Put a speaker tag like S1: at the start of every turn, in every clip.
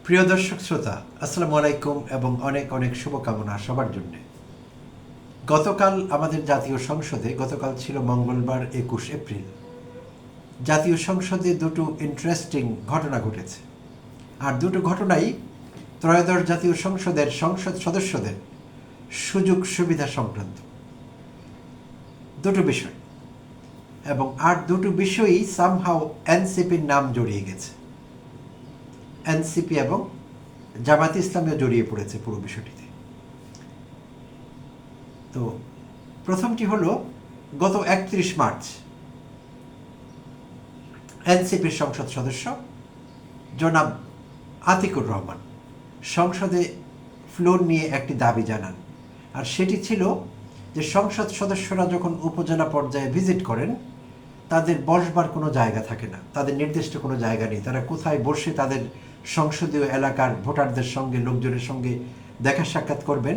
S1: প্রিয় দর্শক শ্রোতা, আসসালামু আলাইকুম এবং অনেক অনেক শুভকামনা সবার জন্য। গতকাল আমাদের জাতীয় সংসদে, গতকাল ছিল মঙ্গলবার 21 এপ্রিল, জাতীয় সংসদে দুটো ইন্টারেস্টিং ঘটনা ঘটেছে। আর দুটো ঘটনাই ত্রয়োদশ জাতীয় সংসদের সংসদ সদস্যদের সুযোগ সুবিধা সংক্রান্ত দুটো বিষয়, এবং আর দুটো বিষয়ই সামহাও এনসিপির নাম জড়িয়ে গেছে। এনসিপি এবং জামায়াতে ইসলামীও জড়িয়ে পড়েছে পুরো বিষয়টিতে। তো প্রথমটি হলো, গত 31 মার্চ এনসিপির সংসদ সদস্য জনাব আতিকুর রহমান সংসদে ফ্লোর নিয়ে একটি দাবি জানান। আর সেটি ছিল যে সংসদ সদস্যরা যখন উপজেলা পর্যায়ে ভিজিট করেন, তাদের বসবার কোনো জায়গা থাকে না, তাদের নির্দিষ্ট কোনো জায়গা নেই। তারা কোথায় বসে তাদের সংসদীয় এলাকার ভোটারদের সঙ্গে, লোকজনের সঙ্গে দেখা সাক্ষাৎ করবেন,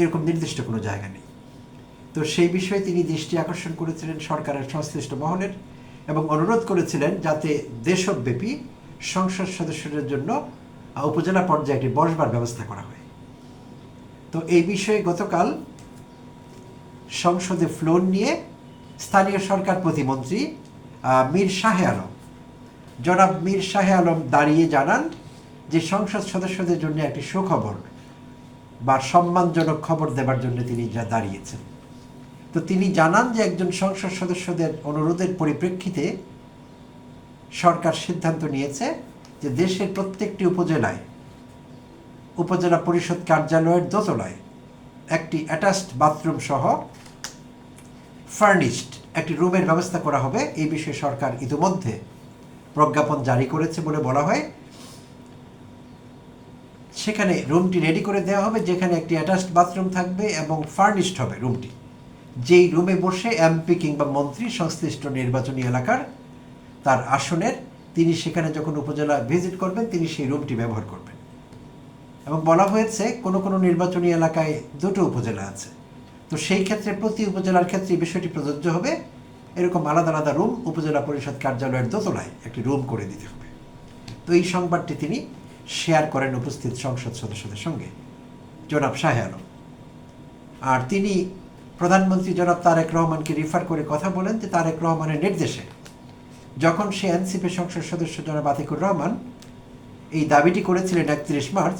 S1: এরকম নির্দিষ্ট কোনো জায়গা নেই। তো সেই বিষয়ে তিনি দৃষ্টি আকর্ষণ করেছিলেন সরকারের সংশ্লিষ্ট মহলের, এবং অনুরোধ করেছিলেন যাতে দেশব্যাপী সংসদ সদস্যদের জন্য উপজেলা পর্যায়ে একটি বসবার ব্যবস্থা করা হয়। তো এই বিষয়ে গতকাল সংসদে ফ্লোর নিয়ে স্থানীয় সরকার প্রতিমন্ত্রী মীর শাহে আলম, জনাব মীর শাহে আলম দাঁড়িয়ে জানান যে সংসদ সদস্যদের জন্য একটি সুখবর বা সম্মানজনক খবর দেবার জন্য তিনি যা দাঁড়িয়েছেন। তো তিনি জানান যে একজন সংসদ সদস্যদের অনুরোধের পরিপ্রেক্ষিতে সরকার সিদ্ধান্ত নিয়েছে যে দেশের প্রত্যেকটি উপজেলায় উপজেলা পরিষদ কার্যালয়ের দোতলায় একটি অ্যাটাচড বাথরুম সহ ফার্নিশড একটি রুমের ব্যবস্থা করা হবে। এই বিষয়ে সরকার ইতিমধ্যে প্রজ্ঞাপন জারি করেছে বলে বলা হয়। সেখানে রুমটি রেডি করে দেওয়া হবে, যেখানে একটি অ্যাটাচড বাথরুম থাকবে এবং ফার্নিশড হবে রুমটি। যেই রুমে বসে এমপি কিংবা মন্ত্রী সংশ্লিষ্ট নির্বাচনী এলাকার তার আসনের তিনি সেখানে যখন উপজেলা ভিজিট করবেন, তিনি সেই রুমটি ব্যবহার করবেন। এবং বলা হয়েছে কোনো কোনো নির্বাচনী এলাকায় দুটো উপজেলা আছে, তো সেই ক্ষেত্রে প্রতি উপজেলার ক্ষেত্রে বিষয়টি প্রযোজ্য হবে। এরকম আলাদা আলাদা রুম উপজেলা পরিষদ কার্যালয়ের দোতলায় একটি রুম করে দিতে হবে। তো এই সংবাদটি তিনি শেয়ার করেন উপস্থিত সংসদ সদস্যদের সঙ্গে, জনাব শাহে আলম। আর তিনি প্রধানমন্ত্রী জনাব তারেক রহমানকে রিফার করে কথা বলেন যে তারেক রহমানের নির্দেশে যখন সে এনসিপি সংসদ সদস্য জনাব আতিকুর রহমান এই দাবিটি করেছিলেন 31 মার্চ,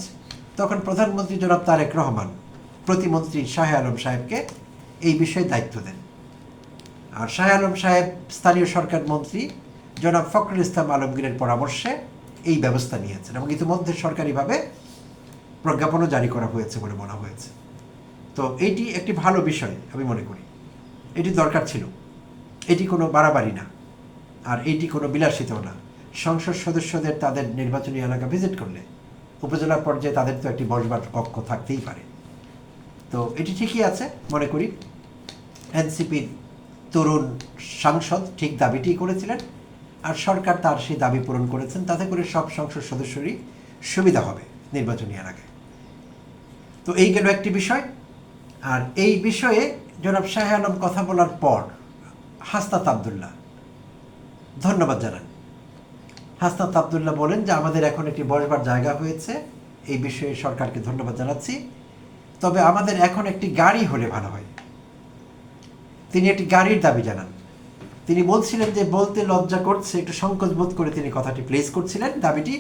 S1: তখন প্রধানমন্ত্রী জনাব তারেক রহমান প্রতিমন্ত্রী শাহে আলম সাহেবকে এই বিষয়ে দায়িত্ব দেন। আর শাহে আলম সাহেব স্থানীয় সরকার মন্ত্রী জনাব ফখরুল ইসলাম আলমগীরের পরামর্শে এই ব্যবস্থা নিয়েছেন, এবং ইতিমধ্যে সরকারিভাবে প্রজ্ঞাপনও জারি করা হয়েছে বলে বলা হয়েছে। তো এটি একটি ভালো বিষয় আমি মনে করি, এটি দরকার ছিল। এটি কোনো বাড়াবাড়ি না, আর এটি কোনো বিলাসিতাও না। সংসদ সদস্যদের তাদের নির্বাচনী এলাকা ভিজিট করলে উপজেলা পর্যায়ে তাদের তো একটি বসবার কক্ষ থাকতেই পারে। তো এটি ঠিকই আছে মনে করি। এনসিপির তরুণ সাংসদ ঠিক দাবিটি করেছিলেন, আর সরকার তার সেই দাবি পূরণ করেছেন। তাতে করে সব সংসদ সদস্যরই সুবিধা হবে নির্বাচনী এলাকায়। তো এই গেল একটি বিষয়। আর এই বিষয়ে জনাব শাহে আলম কথা বলার পর হাসনাত আবদুল্লাহ ধন্যবাদ জানান। হাসনাত আবদুল্লাহ বলেন যে আমাদের এখন একটি বসবার জায়গা হয়েছে, এই বিষয়ে সরকারকে ধন্যবাদ জানাচ্ছি, তবে আমাদের এখন একটি গাড়ি হলে ভালো হয়। তিনি একটি গাড়ির দাবি জানান। তিনি বলছিলেন যে বলতে লজ্জা করছে, একটু সংকোচ বোধ করে তিনি কথাটি প্লেস করছিলেন, দাবিটি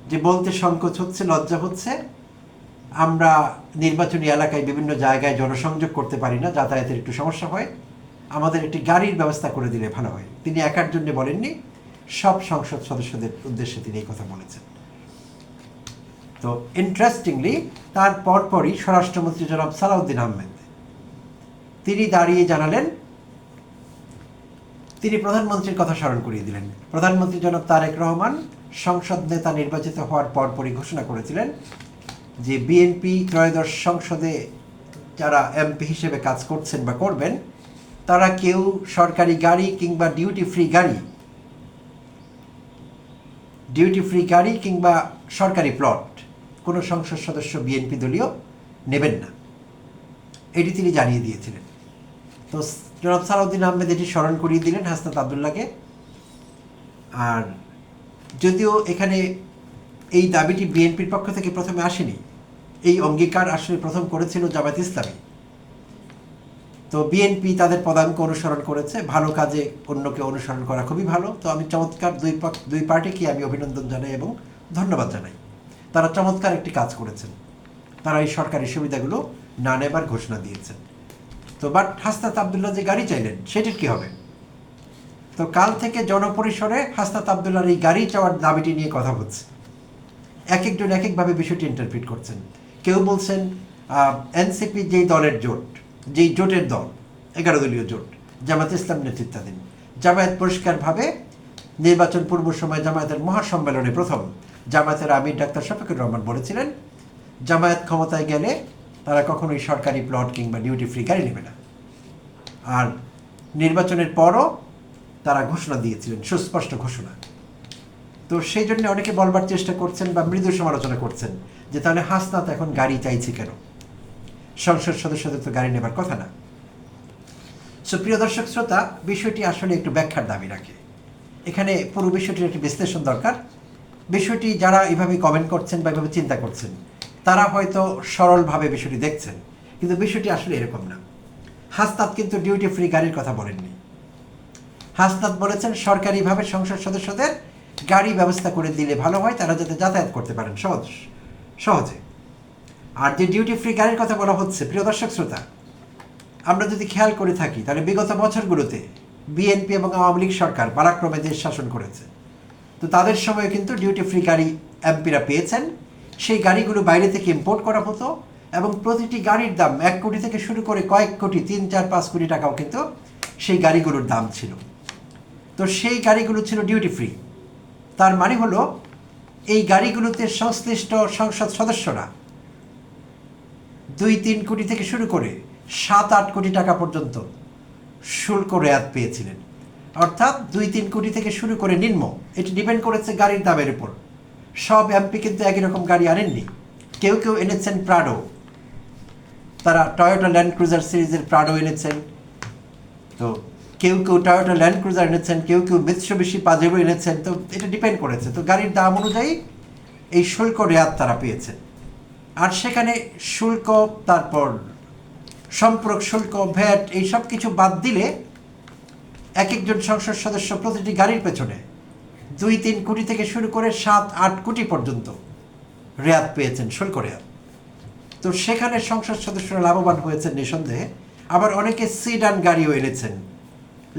S1: যে বলতে সংকোচ হচ্ছে, লজ্জা হচ্ছে, আমরা নির্বাচনী এলাকায় বিভিন্ন জায়গায় জনসংযোগ করতে পারি না, যাতায়াতের একটু সমস্যা হয়, আমাদের একটি গাড়ির ব্যবস্থা করে দিলে ভালো হয়। তিনি একার জন্য বলেননি, সব সংসদ সদস্যদের উদ্দেশ্যে তিনি এই কথা বলেছেন। তো ইন্টারেস্টিংলি তার পরপরই স্বরাষ্ট্রমন্ত্রী জনাব সালাউদ্দিন আহমেদ তিনি দাঁড়িয়ে জানালেন, তিনি প্রধানমন্ত্রীর কথা স্মরণ করিয়ে দিলেন। প্রধানমন্ত্রী জনাব তারেক রহমান সংসদ নেতা নির্বাচিত হওয়ার পরপরই ঘোষণা করেছিলেন যে বিএনপি ত্রয়োদশ সংসদে যারা এমপি হিসেবে কাজ করছেন বা করবেন, তারা কেউ সরকারি গাড়ি কিংবা ডিউটি ফ্রি গাড়ি কিংবা সরকারি প্লট কোনো সংসদ সদস্য বিএনপি দলীয় নেবেন না, এটি তিনি জানিয়ে দিয়েছিলেন। তো জনাব সালাউদ্দিন আহমেদ এটি স্মরণ করিয়ে দিলেন হাসনাত আবদুল্লাহকে। আর যদিও এখানে এই দাবিটি বিএনপির পক্ষ থেকে প্রথমে আসেনি, এই অঙ্গীকার আসলে প্রথম করেছিল জামায়াত ইসলামী। তো বিএনপি তাদের পদাঙ্ক অনুসরণ করেছে, ভালো কাজে অন্যকে অনুসরণ করা খুবই ভালো। তো আমি চমৎকার দুই পার্টিকে আমি অভিনন্দন জানাই এবং ধন্যবাদ জানাই। তারা চমৎকার একটি কাজ করেছেন, তারা এই সরকারি সুবিধাগুলো না নেবার ঘোষণা দিয়েছেন। তো বাট হাসনাত আবদুল্লাহ যে গাড়ি চাইলেন সেটির কি হবে? তো কাল থেকে জনপরিসরে হাসনাত আবদুল্লাহর এই গাড়ি চাওয়ার দাবিটি নিয়ে কথা হচ্ছে। এক একজন এক একভাবে বিষয়টি ইন্টারপ্রিট করছেন। কেউ বলছেন এনসিপি যেই দলের জোট, যেই জোটের দল 11 দলীয় জোট, জামায়াত ইসলাম নেতৃত্বাধীন জামায়াত পরিষ্কারভাবে নির্বাচন পূর্ব সময় জামায়াতের মহাসম্মেলনে প্রথম জামায়াতের আমির ডাক্তার শফিকুর রহমান বলেছিলেন, জামায়াত ক্ষমতায় গেলে তারা কখনোই সরকারি প্লট কিংবা ডিউটি ফ্রি গাড়ি নেবে না। আর নির্বাচনের পরও তারা ঘোষণা দিয়েছিলেন, সুস্পষ্ট ঘোষণা। তো সেই জন্য অনেকে বলবার চেষ্টা করছেন বা মৃদু সমালোচনা করছেন যে তাহলে হাসনাত এখন গাড়ি চাইছে কেন, সংসদ সদস্যদের তো গাড়ি নেবার কথা না। সুপ্রিয় দর্শক শ্রোতা, বিষয়টি আসলে একটু ব্যাখ্যার দাবি রাখে। এখানে পুরো বিষয়টির একটি বিশ্লেষণ দরকার। বিষয়টি যারা এভাবে কমেন্ট করছেন বা এভাবে চিন্তা করছেন তারা হয়তো সরলভাবে বিষয়টি দেখছেন, কিন্তু বিষয়টি আসলে এরকম না। হাসনাত কিন্তু ডিউটি ফ্রি গাড়ির কথা বলেননি। হাসনাত বলেছেন সরকারিভাবে সংসদ সদস্যদের গাড়ি ব্যবস্থা করে দিলে ভালো হয়, তারা যাতে যাতায়াত করতে পারেন সহজে। আর যে ডিউটি ফ্রি গাড়ির কথা বলা হচ্ছে, প্রিয় দর্শক শ্রোতা, আমরা যদি খেয়াল করে থাকি তাহলে বিগত বছরগুলোতে বিএনপি এবং আওয়ামী লীগ সরকার পালাক্রমে দেশ শাসন করেছে। তো তাদের সময় কিন্তু ডিউটি ফ্রি গাড়ি এমপিরা পেয়েছেন। সেই গাড়িগুলো বাইরে থেকে ইম্পোর্ট করা হতো এবং প্রতিটি গাড়ির দাম 1 কোটি থেকে শুরু করে কয়েক কোটি, 3, 4, 5 কোটি টাকাও কিন্তু সেই গাড়িগুলোর দাম ছিল। তো সেই গাড়িগুলো ছিল ডিউটি ফ্রি। তার মানে হলো এই গাড়িগুলোতে সংশ্লিষ্ট সংসদ সদস্যরা 2-3 কোটি থেকে শুরু করে 7-8 কোটি টাকা পর্যন্ত শুল্ক রেয়াত পেয়েছিলেন। অর্থাৎ 2-3 কোটি থেকে শুরু করে নিম্ন, এটি ডিপেন্ড করেছে গাড়ির দামের উপর। সব এমপি কিন্তু একই রকম গাড়ি আনেননি। কেউ কেউ এনেছেন প্রাডো, তারা টয়োটা ল্যান্ড ক্রুজার সিরিজের প্রাডো এনেছেন। তো কেউ কেউ টয়োটা ল্যান্ড ক্রুজার এনেছেন, কেউ কেউ মিৎসুবিশি পাজেরো এনেছেন। তো এটা ডিপেন্ড করেছে। তো গাড়ির দাম অনুযায়ী এই শুল্ক রেয়াত তারা পেয়েছেন। আর সেখানে শুল্ক, তারপর সম্পূরক শুল্ক, ভ্যাট, এই সব কিছু বাদ দিলে এক একজন সংসদ সদস্য প্রতিটি গাড়ির পেছনে 2-3 কোটি থেকে শুরু করে 7-8 কোটি পর্যন্ত রেয়াত পেয়েছেন, শুল্ক রেয়াত। তো সেখানে সংসদ সদস্যরা লাভবান হয়েছেন নিঃসন্দেহে। আবার অনেকে সিডান গাড়িও এনেছেন,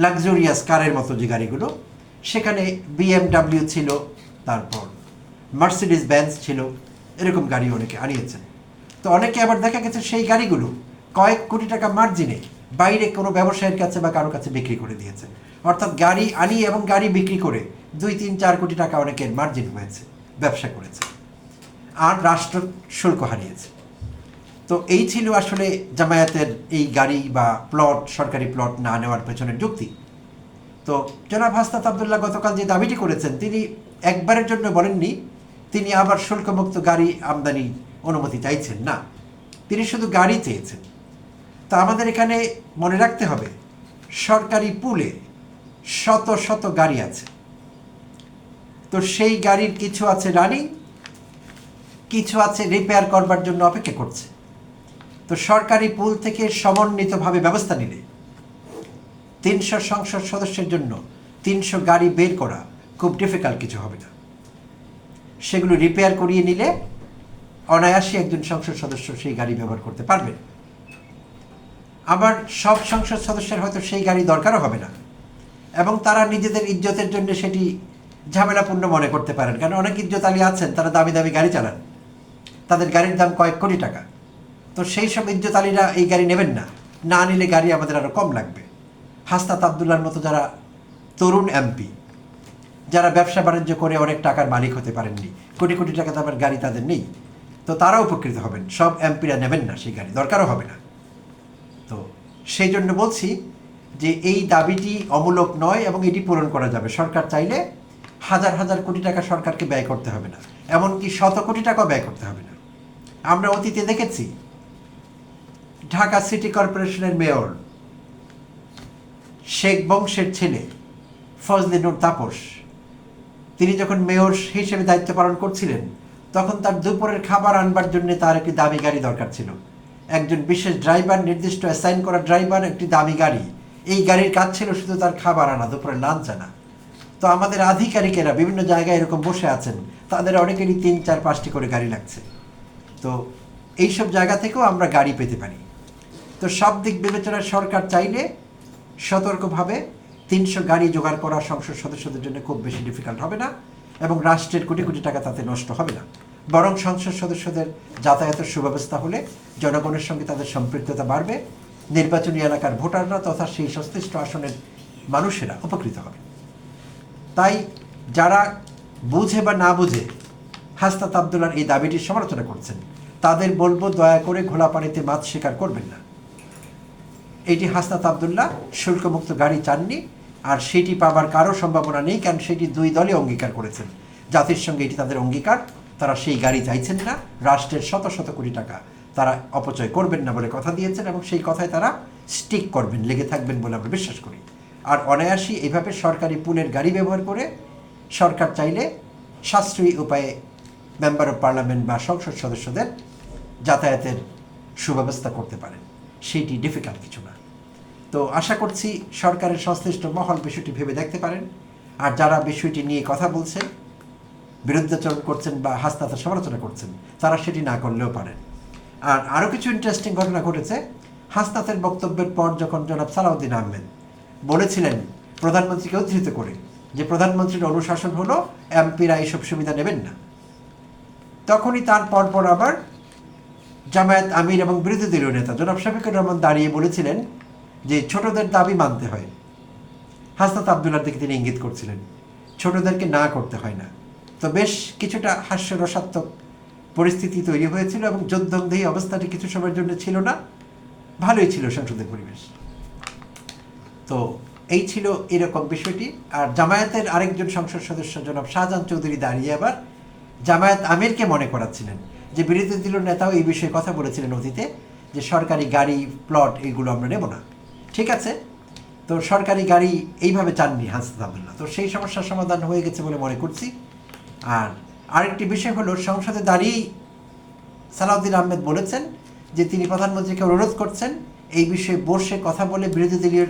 S1: লাক্সারিয়াস কারের মতো যে গাড়িগুলো, সেখানে BMW ছিল, তারপর মার্সিডিজ বেঞ্জ ছিল, এরকম গাড়ি অনেকে আনিয়েছেন। তো অনেকে আবার দেখা গেছে সেই গাড়িগুলো কয়েক কোটি টাকা মার্জিনে বাইরে কোনো ব্যবসায়ীর কাছে বা কারো কাছে বিক্রি করে দিয়েছেন। অর্থাৎ গাড়ি আনি এবং গাড়ি বিক্রি করে 2-3-4 কোটি টাকা অনেকের মার্জিন হয়েছে, ব্যবসা করেছে, আর রাষ্ট্র শুল্ক হারিয়েছে। তো এই ছিল আসলে জামায়াতের এই গাড়ি বা প্লট, সরকারি প্লট না নেওয়ার পেছনের যুক্তি। তো জনাব হাসনাত আবদুল্লাহ গতকাল যে দাবিটি করেছেন, তিনি একবারের জন্য বলেননি তিনি আবার শুল্কমুক্ত গাড়ি আমদানি অনুমতি চাইছেন না, তিনি শুধু গাড়ি চেয়েছেন। তো আমাদের এখানে মনে রাখতে হবে, সরকারি পুলে শত শত গাড়ি আছে। তো সেই গাড়ির কিছু আছে রানিং, কিছু আছে রিপেয়ার করবার জন্য অপেক্ষা করছে। তো সরকারি পুল থেকে সমন্বিতভাবে ব্যবস্থা নিলে 300 সংসদ সদস্যের জন্য 300 গাড়ি বের করা খুব ডিফিকাল্ট কিছু হবে না। সেগুলো রিপেয়ার করিয়ে নিলে অনায়াসে একজন সংসদ সদস্য সেই গাড়ি ব্যবহার করতে পারবে। আবার সব সংসদ সদস্যের হয়তো সেই গাড়ি দরকারও হবে না, এবং তারা নিজেদের ইজ্জতের জন্য সেটি ঝামেলাপূর্ণ মনে করতে পারেন। কারণ অনেক ইজ্জতালি আছেন, তারা দামি দামি গাড়ি চালান, তাদের গাড়ির দাম কয়েক কোটি টাকা। তো সেই সব ইজ্জতালিরা এই গাড়ি নেবেন না, না নিলে গাড়ি আমাদের আরও কম লাগবে। হাসনাত আবদুল্লাহর মতো যারা তরুণ এমপি, যারা ব্যবসা বাণিজ্য করে অনেক টাকার মালিক হতে পারেননি, কোটি কোটি টাকা দামের গাড়ি তাদের নেই, তো তারা উপকৃত হবেন। সব এমপিরা নেবেন না সেই গাড়ি, দরকারও হবে না। তো সেই জন্য বলছি যে এই দাবিটি অমূলক নয় এবং এটি পূরণ করা যাবে। সরকার চাইলে হাজার হাজার কোটি টাকা সরকারকে ব্যয় করতে হবে না, এমনকি শত কোটি টাকাও ব্যয় করতে হবে না। আমরা অতীতে দেখেছি ঢাকা সিটি কর্পোরেশনের মেয়র শেখ বংশের ছেলে ফজলে নূর তাপস তিনি যখন মেয়র হিসেবে দায়িত্ব পালন করছিলেন তখন তার দুপুরের খাবার আনবার জন্য তার একটি দামি গাড়ি দরকার ছিল। একজন বিশেষ ড্রাইভার, নির্দিষ্ট অ্যাসাইন করা ড্রাইভার, একটি দামি গাড়ি, এই গাড়ির কাজ ছিল শুধু তার খাবার আনা, দুপুরের লাঞ্চ আনা। তো আমাদের আধিকারিকেরা বিভিন্ন জায়গায় এরকম বসে আছেন, তাদের অনেকেরই 3, 4, 5টি করে গাড়ি লাগছে। তো এইসব জায়গা থেকেও আমরা গাড়ি পেতে পারি। তো সব দিক বিবেচনায় সরকার চাইলে সতর্কভাবে 300 গাড়ি জোগাড় করা সংসদ সদস্যদের জন্য খুব বেশি ডিফিকাল্ট হবে না, এবং রাষ্ট্রের কোটি কোটি টাকা তাতে নষ্ট হবে না। বরং সংসদ সদস্যদের যাতায়াতের সুব্যবস্থা হলে জনগণের সঙ্গে তাদের সম্পৃক্ততা বাড়বে, নির্বাচনী এলাকার ভোটাররা তথা সেই সংশ্লিষ্ট আসনের মানুষেরা উপকৃত হবে। তাই যারা বুঝে বা না বুঝে হাসনাত আবদুল্লাহর এই দাবিটির সমালোচনা করছেন, তাদের বলবো দয়া করে ঘোলা পানিতে মাছ শিকার করবেন না। এটি হাসনাত আবদুল্লাহ শুল্কমুক্ত গাড়ি চাননি, আর সেটি পাবার কারো সম্ভাবনা নেই, কারণ সেটি 2 দলই অঙ্গীকার করেছেন। জাতির সঙ্গে এটি তাদের অঙ্গীকার, তারা সেই গাড়ি চাইছেন না। রাষ্ট্রের শত শত কোটি টাকা তারা অপচয় করবেন না বলে কথা দিয়েছেন, এবং সেই কথায় তারা স্টিক করবেন, লেগে থাকবেন বলে আমরা বিশ্বাস করি। আর অনায়াসী এইভাবে সরকারি পুলের গাড়ি ব্যবহার করে সরকার চাইলে সাশ্রয়ী উপায়ে মেম্বার অফ পার্লামেন্ট বা সংসদ সদস্যদের যাতায়াতের সুব্যবস্থা করতে পারেন, সেটি ডিফিকাল্ট কিছু না। তো আশা করছি সরকারের সংশ্লিষ্ট মহল বিষয়টি ভেবে দেখতে পারেন। আর যারা বিষয়টি নিয়ে কথা বলছেন, বিরুদ্ধাচরণ করছেন বা হাসনাতের সমালোচনা করছেন, তারা সেটি না করলেও পারেন। আর আরও কিছু ইন্টারেস্টিং ঘটনা ঘটেছে। হাসনাতের বক্তব্যের পর যখন জনাব সালাউদ্দিন আহমেদ বলেছিলেন প্রধানমন্ত্রীকে উদ্ধৃত করে যে প্রধানমন্ত্রীর অনুশাসন হলো এমপিরা এইসব সুবিধা নেবেন না, তখনই তার পরপর আবার জামায়াত আমির এবং বিরোধী দলীয় নেতা জনাব শফিকুর রহমান দাঁড়িয়ে বলেছিলেন যে ছোটদের দাবি মানতে হয়। হাসনাত আবদুল্লাহর দিকে তিনি ইঙ্গিত করছিলেন ছোটদেরকে না করতে হয় না। তো বেশ কিছুটা হাস্যরসাত্মক পরিস্থিতি তৈরি হয়েছিল, এবং যুদ্ধংদেহী অবস্থাটি কিছু সময়ের জন্য ছিল না, ভালোই ছিল সংসদের পরিবেশ। তো এই ছিল এরকম বিষয়টি। আর জামায়াতের আরেকজন সংসদ সদস্য জনাব শাহজাহান চৌধুরী দাঁড়িয়ে আবার জামায়াত আমিরকে মনে করাচ্ছিলেন যে বিরোধী দলীয় নেতাও এই বিষয়ে কথা বলেছিলেন অতীতে, যে সরকারি গাড়ি, প্লট এইগুলো আমরা নেব না। ঠিক আছে, তো সরকারি গাড়ি এইভাবে চাননি হাসনাত আবদুল্লাহ, তো সেই সমস্যার সমাধান হয়ে গেছে বলে মনে করছি। আর আরেকটি বিষয় হলো, সংসদে দাঁড়িয়েই সালাউদ্দিন আহমেদ বলেছেন যে তিনি প্রধানমন্ত্রীকে অনুরোধ করছেন এই বিষয়ে বসে কথা বলে বিরোধী দলীয়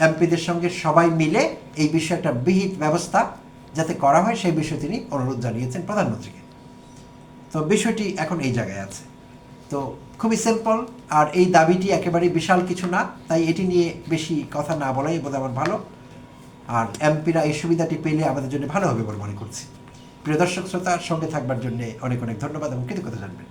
S1: এমপিদের সঙ্গে সবাই মিলে এই বিষয়ে একটা বিহিত ব্যবস্থা যাতে করা হয়, সেই বিষয়ে তিনি অনুরোধ জানিয়েছেন প্রধানমন্ত্রীকে। তো বিষয়টি এখন এই জায়গায় আছে। তো খুবই সিম্পল, আর এই দাবিটি একেবারেই বিশাল কিছু না, তাই এটি নিয়ে বেশি কথা না বলাই বোধ আমার ভালো। আর এমপিরা এই সুবিধাটি পেলে আমাদের জন্য ভালো হবে বলে মনে করছি। প্রিয় দর্শক শ্রোতার সঙ্গে থাকবার জন্য অনেক অনেক ধন্যবাদ এবং কৃতজ্ঞতা জানবেন।